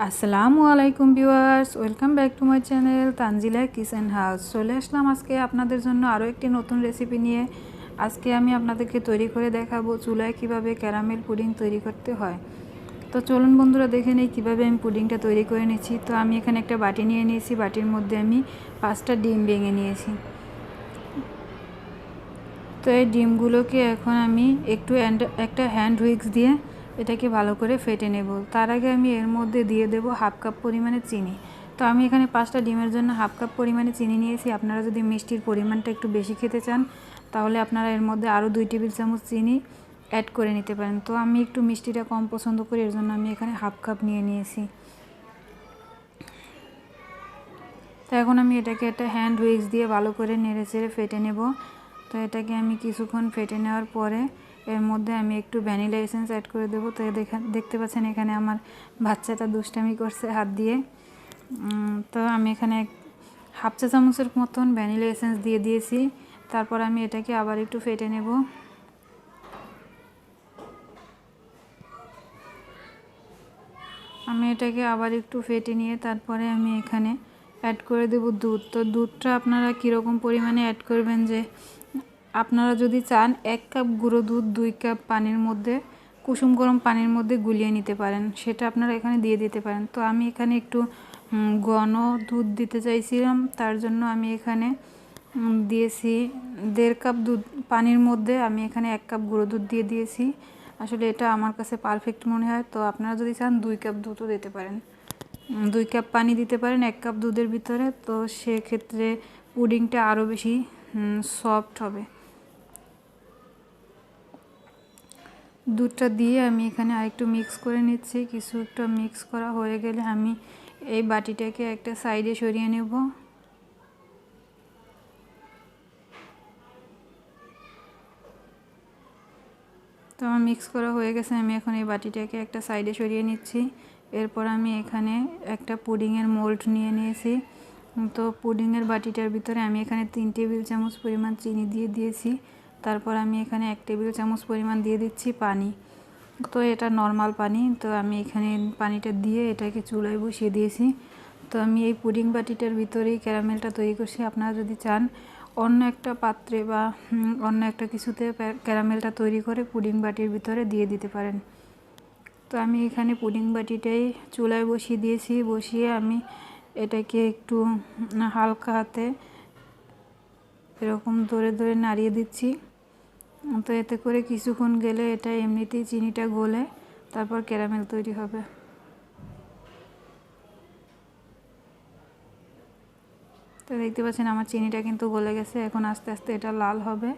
আসসালামু আলাইকুম viewers, welcome back to my channel Tanzila kitchen house. চলে আসলাম আজকে আপনাদের জন্য আরও একটি নতুন রেসিপি নিয়ে। আজকে আমি আপনাদেরকে তৈরি করে দেখাবো চুলায় কিভাবে ক্যারামেল পুডিং তৈরি করতে হয়। তো চলুন বন্ধুরা দেখে নেই কীভাবে আমি পুডিংটা তৈরি করে নিয়েছি। তো আমি এখানে একটা বাটি নিয়ে নিয়েছি, বাটির মধ্যে আমি 5টা ডিম ভেঙে নিয়েছি। তো এই ডিমগুলোকে এখন আমি একটা হ্যান্ড হুইক্স দিয়ে এটাকে ভালো করে ফেটে নেব। তার আগে আমি এর মধ্যে দিয়ে দেব হাফ কাপ পরিমাণে চিনি। তো আমি এখানে 5টা ডিমের জন্য হাফ কাপ পরিমাণে চিনি নিয়েছি। আপনারা যদি মিষ্টির পরিমাণটা একটু বেশি খেতে চান তাহলে আপনারা এর মধ্যে আরও 2 টেবিল চামচ চিনি অ্যাড করে নিতে পারেন। তো আমি একটু মিষ্টিটা কম পছন্দ করি, এর জন্য আমি এখানে হাফ কাপ নিয়ে নিয়েছি। তো এখন আমি এটাকে একটা হ্যান্ড হুইক্স দিয়ে ভালো করে নেড়ে চেড়ে ফেটে নেব। তো এটাকে আমি কিছুক্ষণ ফেটে নেওয়ার পরে এর মধ্যে আমি একটু ভ্যানিলা এসেন্স অ্যাড করে দেবো। তো দেখতে পাচ্ছেন এখানে আমার বাচ্চাটা দুষ্টামি করছে হাত দিয়ে। তো আমি এখানে হাফ চা চামচের মতন ভ্যানিলা এসেন্স দিয়ে দিয়েছি। তারপর আমি এটাকে আবার একটু ফেটে নেব। আমি এটাকে আবার একটু ফেটে নিয়ে তারপরে আমি এখানে অ্যাড করে দেব দুধ। তো দুধটা আপনারা কীরকম পরিমাণে অ্যাড করবেন, যে আপনারা যদি চান 1 কাপ গুঁড়ো দুধ 2 কাপ পানির মধ্যে, কুসুম গরম পানির মধ্যে গুলিয়ে নিতে পারেন, সেটা আপনারা এখানে দিয়ে দিতে পারেন। তো আমি এখানে একটু ঘন দুধ দিতে চাইছিলাম, তার জন্য আমি এখানে দিয়েছি 1.5 কাপ দুধ পানির মধ্যে আমি এখানে 1 কাপ গুঁড়ো দুধ দিয়ে দিয়েছি। আসলে এটা আমার কাছে পারফেক্ট মনে হয়। তো আপনারা যদি চান 2 কাপ দুধও দিতে পারেন, 2 কাপ পানি দিতে পারেন 1 কাপ দুধের ভিতরে। তো সেক্ষেত্রে পুডিংটা আরও বেশি সফট হবে। দুধটা দিয়ে আমি এখানে আরেকটু মিক্স করে নিচ্ছি। কিছু একটা মিক্স করা হয়ে গেলে আমি এই বাটিটাকে একটা সাইডে সরিয়ে নেব। তো আমার মিক্স করা হয়ে গেছে, আমি এখন এই বাটিটাকে একটা সাইডে সরিয়ে নিচ্ছি। এরপর আমি এখানে একটা পুডিংয়ের মোল্ড নিয়ে নিয়েছি। তো পুডিংয়ের বাটিটার ভিতরে আমি এখানে 3 টেবিল চামচ পরিমাণ চিনি দিয়ে দিয়েছি। তারপর আমি এখানে 1 টেবিল চামচ পরিমাণ দিয়ে দিচ্ছি পানি। তো এটা নর্মাল পানি। তো আমি এখানে পানিটা দিয়ে এটাকে চুলায় বসিয়ে দিয়েছি। তো আমি এই পুডিং বাটিটার ভিতরেই ক্যারামেলটা তৈরি করছি। আপনারা যদি চান অন্য একটা পাত্রে বা অন্য একটা কিছুতে ক্যারামেলটা তৈরি করে পুডিং বাটির ভিতরে দিয়ে দিতে পারেন। তো আমি এখানে পুডিং বাটিটাই চুলায় বসিয়ে দিয়েছি। বসিয়ে আমি এটাকে একটু হালকা হাতে এরকম ধরে ধরে নাড়িয়ে দিচ্ছি। তো এতে করে কিছুক্ষণ গেলে এটা এমনিতেই চিনিটা গলে তারপর ক্যারামেল তৈরি হবে। তো দেখতে পাচ্ছেন আমার চিনিটা কিন্তু গলে গেছে। এখন আস্তে আস্তে এটা লাল হবে,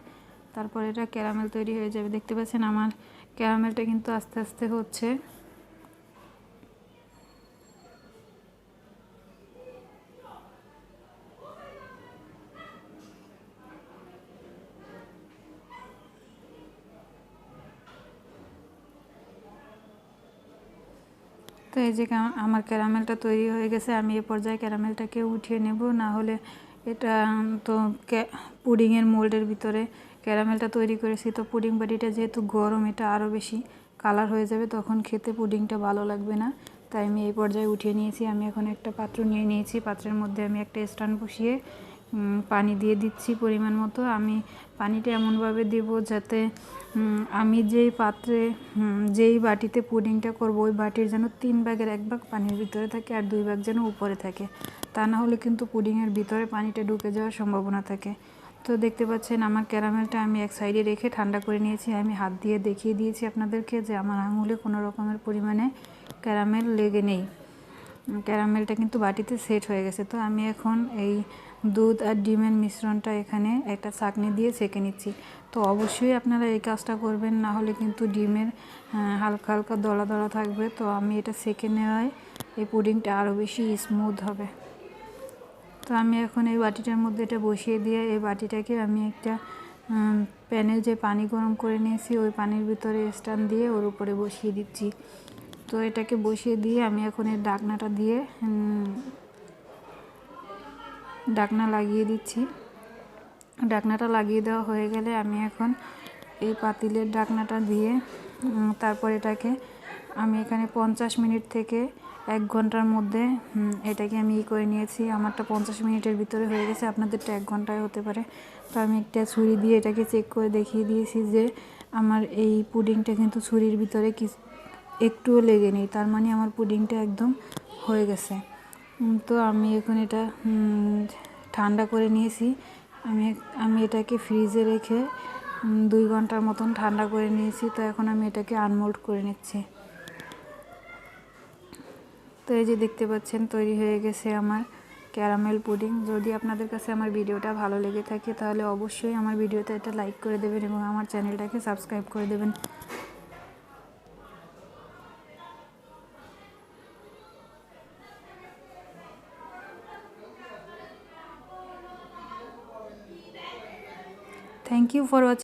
তারপর এটা ক্যারামেল তৈরি হয়ে যাবে। দেখতে পাচ্ছেন আমার ক্যারামেলটা কিন্তু আস্তে আস্তে হচ্ছে। তো এই যে আমার ক্যারামেলটা তৈরি হয়ে গেছে। আমি এ পর্যায়ে ক্যারামেলটাকে উঠিয়ে নেব, না হলে এটা তো পুডিংয়ের মোল্ডের ভিতরে ক্যারামেলটা তৈরি করেছি। তো পুডিং বাটিটা যেহেতু গরম, এটা আরও বেশি কালার হয়ে যাবে, তখন খেতে পুডিংটা ভালো লাগবে না। তাই আমি এই পর্যায়ে উঠিয়ে নিয়েছি। আমি এখন একটা পাত্র নিয়ে নিয়েছি। পাত্রের মধ্যে আমি একটা স্ট্যান্ড বসিয়ে পানি দিয়ে দিচ্ছি পরিমাণ মতো। আমি পানিটা এমনভাবে দেব যাতে আমি যেই পাত্রে যেই বাটিতে পুডিংটা করব ওই বাটির যেন 3 ভাগের 1 ভাগ পানির ভিতরে থাকে আর 2 ভাগ যেন উপরে থাকে। তা না হলে কিন্তু পুডিংয়ের ভিতরে পানিটা ঢুকে যাওয়ার সম্ভাবনা থাকে। তো দেখতে পাচ্ছেন আমার ক্যারামেলটা আমি এক সাইডে রেখে ঠান্ডা করে নিয়েছি। আমি হাত দিয়ে দেখিয়ে দিয়েছি আপনাদেরকে যে আমার আঙুলে কোনো রকমের পরিমাণে ক্যারামেল লেগে নেই। ক্যারামেলটা কিন্তু বাটিতে সেট হয়ে গেছে। তো আমি এখন এই দুধ আর ডিমের মিশ্রণটা এখানে একটা ছাঁকনি দিয়ে ছেঁকে নিচ্ছি। তো অবশ্যই আপনারা এই কাজটা করবেন, না হলে কিন্তু ডিমের হালকা হালকা দলা দলা থাকবে। তো আমি এটা ছেঁকে নেওয়ায় এই পুডিংটা আরও বেশি স্মুথ হবে। তো আমি এখন এই বাটিটার মধ্যে এটা বসিয়ে দিয়ে এই বাটিটাকে আমি একটা প্যানে যে পানি গরম করে নিয়েছি ওই পানির ভিতরে স্ট্যান্ড দিয়ে ওর উপরে বসিয়ে দিচ্ছি। তো এটাকে বসিয়ে দিয়ে আমি এখন এই ঢাকনাটা দিয়ে ঢাকনা লাগিয়ে দিচ্ছি। ঢাকনাটা লাগিয়ে দেওয়া হয়ে গেলে আমি এখন এই পাতিলের ঢাকনাটা দিয়ে তারপর এটাকে আমি এখানে 50 মিনিট থেকে 1 ঘন্টার মধ্যে এটাকে আমি করে নিয়েছি। আমারটা 50 মিনিটের ভিতরে হয়ে গেছে, আপনাদেরটা 1 ঘন্টায় হতে পারে। তো আমি একটা ছুরি দিয়ে এটাকে চেক করে দেখিয়ে দিয়েছি যে আমার এই পুডিংটা কিন্তু ছুরির ভিতরে একটুও লেগে নেই, তার মানে আমার পুডিংটা একদম হয়ে গেছে। তো আমি এখন এটা ঠান্ডা করে নিয়েছি। আমি এটাকে ফ্রিজে রেখে 2 ঘন্টার মতন ঠান্ডা করে নিয়েছি। তো এখন আমি এটাকে আনমোল্ড করে নিচ্ছি। তো এই যে দেখতে পাচ্ছেন তৈরি হয়ে গেছে আমার ক্যারামেল পুডিং। যদি আপনাদের কাছে আমার ভিডিওটা ভালো লেগে থাকে তাহলে অবশ্যই আমার ভিডিওতে একটা লাইক করে দেবেন এবং আমার চ্যানেলটাকে সাবস্ক্রাইব করে দেবেন। Thank you for watching.